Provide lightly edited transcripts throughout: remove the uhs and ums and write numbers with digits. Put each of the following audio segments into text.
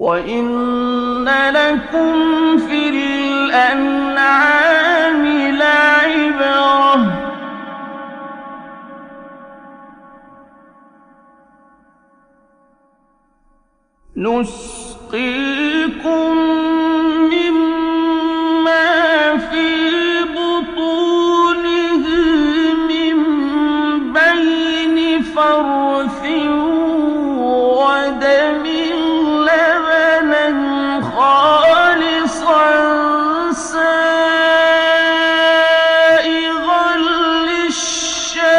وَإِنَّ لَكُمْ فِي الْأَنْعَامِ لَعِبْرَةً ۖ نُسْقِيكُم مِّمَّا فِي بُطُونِهِ مِن بَيْنِ فَرْثٍ وَدَمٍ لَّبَنًا خَالِصًا سَائِغًا لِّلشَّارِبِينَ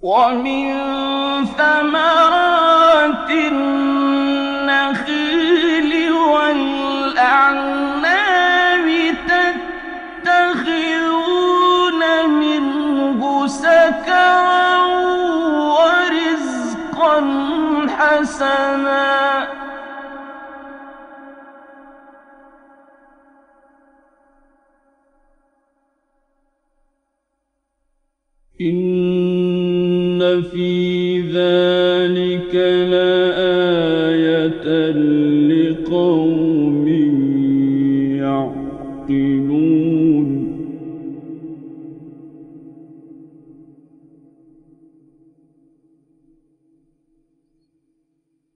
وَمِن ثَمَرَاتِ النَّخِيلِ وَالْأَعْنَابِ تَتَّخِذُونَ مِنْهُ سَكَرًا وَرِزْقًا حَسَنًا ۗ إِنَّ فِي ذَلِكَ لَآيَةً لِّقَوْمٍ يَعْقِلُونَ